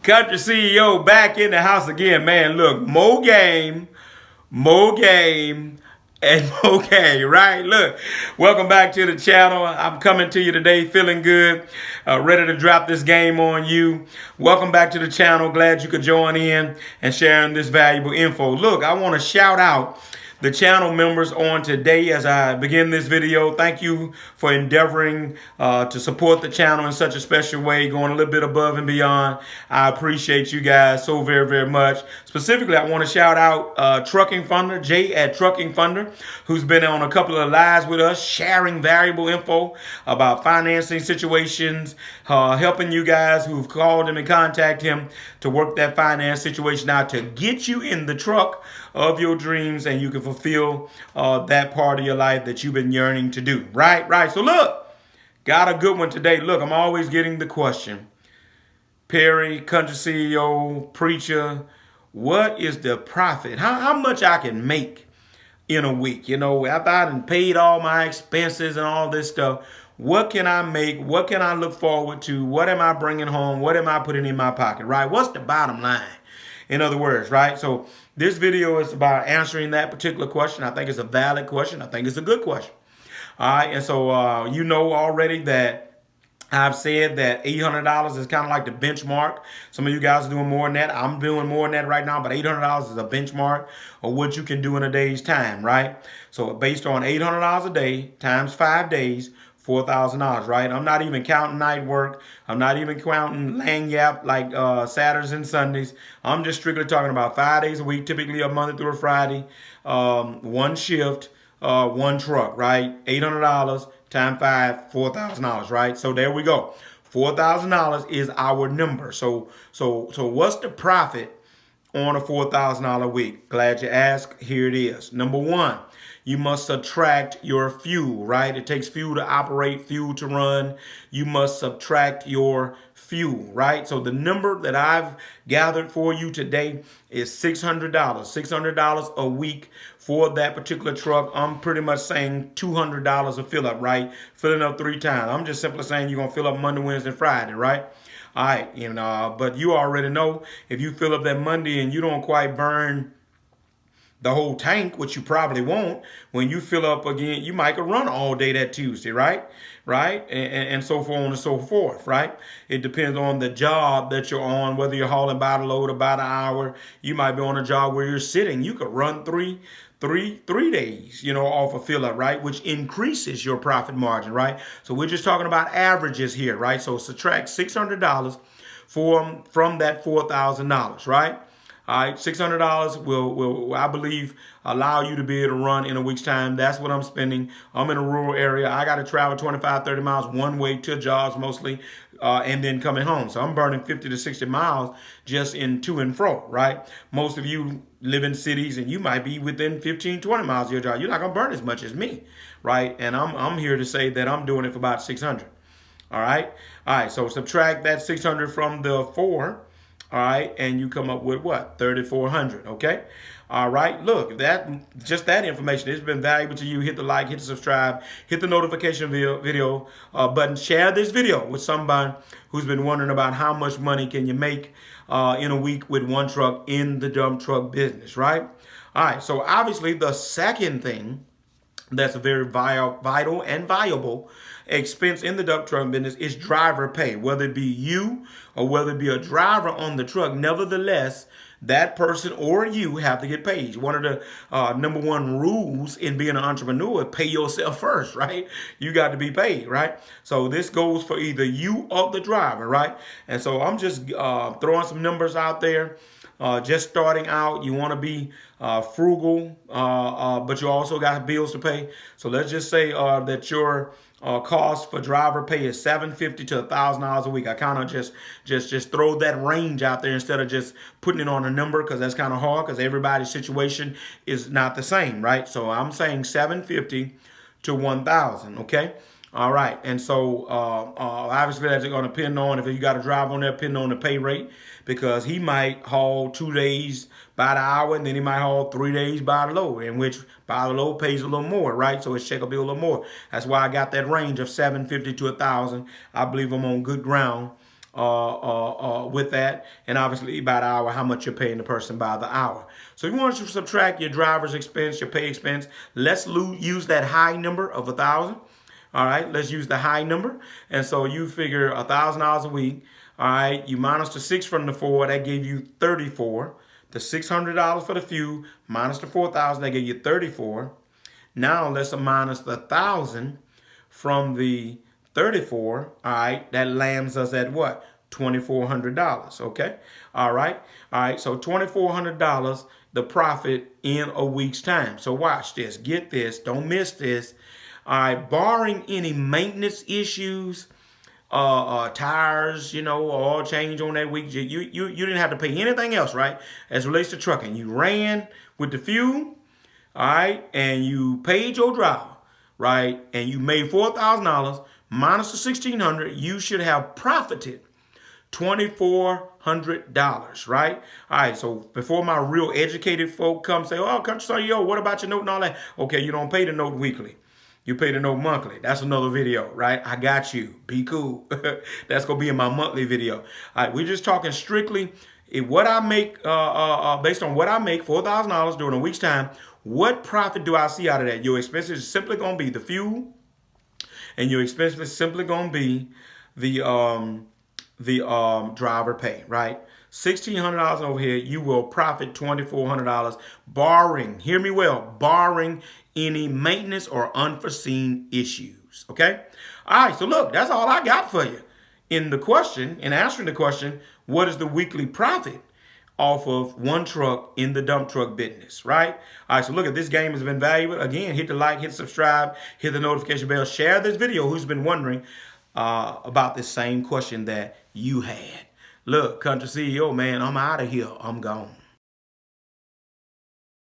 Country CEO back in the house again, man. Look, more game, and more game, right? Look, welcome back to the channel. I'm coming to you today feeling good, ready to drop this game on you. Welcome back to the channel. Glad you could join in and sharing this valuable info. Look, I want to shout out the channel members on today as I begin this video. Thank you for endeavoring to support the channel in such a special way, going a little bit above and beyond. I appreciate you guys so very, very much. Specifically, I want to shout out Trucking Funder, Jay at Trucking Funder, who's been on a couple of lives with us, sharing valuable info about financing situations, helping you guys who've called him and contacted him to work that finance situation out to get you in the truck of your dreams and you can fulfill that part of your life that you've been yearning to do. Right. So look, got a good one today. Look, I'm always getting the question, Perry, country CEO, preacher, what is the profit? How much I can make in a week? You know, after I done paid all my expenses and all this stuff, what can I make? What can I look forward to? What am I bringing home? What am I putting in my pocket, right? What's the bottom line? In other words, right? So this video is about answering that particular question. I think it's a valid question. I think it's a good question. All right. And so you know already that I've said that $800 is kind of like the benchmark. Some of you guys are doing more than that. I'm doing more than that right now, but $800 is a benchmark of what you can do in a day's time, right? So based on $800 a day times 5 days, $4,000, right? I'm not even counting night work. I'm not even counting lagniappe like Saturdays and Sundays. I'm just strictly talking about 5 days a week, typically a Monday through a Friday, one shift, one truck, right? $800 times 5, $4,000, right? So there we go. $4,000 is our number. So what's the profit on a $4,000 week? Glad you asked. Here it is. Number one, you must subtract your fuel, right? It takes fuel to operate, fuel to run. You must subtract your fuel, right? So the number that I've gathered for you today is $600. $600 a week for that particular truck. I'm pretty much saying $200 a fill up, right? Filling up 3 times. I'm just simply saying you're going to fill up Monday, Wednesday, Friday, right? All right, but you already know if you fill up that Monday and you don't quite burn the whole tank, which you probably won't, when you fill up again, you might run all day that Tuesday, right? And so on and so forth, right? It depends on the job that you're on, whether you're hauling by the load about an hour. You might be on a job where you're sitting. You could run three days, off a fill up, right? Which increases your profit margin, right? So we're just talking about averages here, right? So subtract $600 from that $4,000, right? All right, $600 will I believe allow you to be able to run in a week's time. That's what I'm spending. I'm in a rural area. I got to travel 25, 30 miles one way to jobs mostly, and then coming home. So I'm burning 50 to 60 miles just in to and fro, right? Most of you live in cities and you might be within 15, 20 miles of your job. You're not going to burn as much as me, right? And I'm here to say that I'm doing it for about 600. All right. So subtract that 600 from the 4. All right, and you come up with what? 3,400, okay? All right, look, that information has been valuable to you. Hit the like, hit the subscribe, hit the notification video button. Share this video with somebody who's been wondering about how much money can you make in a week with one truck in the dump truck business, right? All right, so obviously the second thing that's a very vital and valuable expense in the dump truck business is driver pay, whether it be you or whether it be a driver on the truck. Nevertheless, that person or you have to get paid. One of the number one rules in being an entrepreneur, pay yourself first, right? You got to be paid, right? So this goes for either you or the driver, right? And so I'm just throwing some numbers out there. Just starting out, you want to be frugal, but you also got bills to pay. So let's just say that your cost for driver pay is $750 to $1,000 a week. I kind of just throw that range out there instead of just putting it on a number, because that's kind of hard because everybody's situation is not the same, right? So I'm saying $750 to $1,000, okay? All right, and so obviously that's going to depend on if you got to drive on there, depend on the pay rate, because he might haul 2 days by the hour, and then he might haul 3 days by the load, in which by the load pays a little more, right? So his check will be a little more. That's why I got that range of $750 to $1,000. I believe I'm on good ground with that, and obviously by the hour, how much you're paying the person by the hour. So you want to subtract your driver's expense, your pay expense. Let's use that high number of 1,000. All right, let's use the high number. And so you figure $1,000 a week. All right, you minus the 6 from the 4, that gave you 34. The $600 for the fuel minus the 4,000, that gave you 34. Now let's minus the 1,000 from the 34. All right, that lands us at what? $2,400. Okay. All right. So $2,400, the profit in a week's time. So watch this. Get this. Don't miss this. All right. Barring any maintenance issues, tires, oil change on that week, you didn't have to pay anything else, right? As it relates to trucking, you ran with the fuel, all right, and you paid your driver, right, and you made $4,000 minus the $1,600. You should have profited $2,400, right? All right, so before my real educated folk come say, oh, Country Star, yo, what about your note and all that? Okay, you don't pay the note weekly. You pay the note monthly. That's another video, right? I got you. Be cool. That's going to be in my monthly video. All right, we're just talking strictly what I make, based on what I make, $4,000 during a week's time. What profit do I see out of that? Your expenses is simply going to be the fuel, and your expenses is simply going to be the driver pay, right? $1,600 over here, you will profit $2,400, barring, hear me well, barring any maintenance or unforeseen issues, okay? All right, so look, that's all I got for you. In answering the question, what is the weekly profit off of one truck in the dump truck business, right? All right, so look, this game has been valuable. Again, hit the like, hit subscribe, hit the notification bell, share this video who's been wondering about this same question that you had. Look, Country CEO, man, I'm out of here. I'm gone.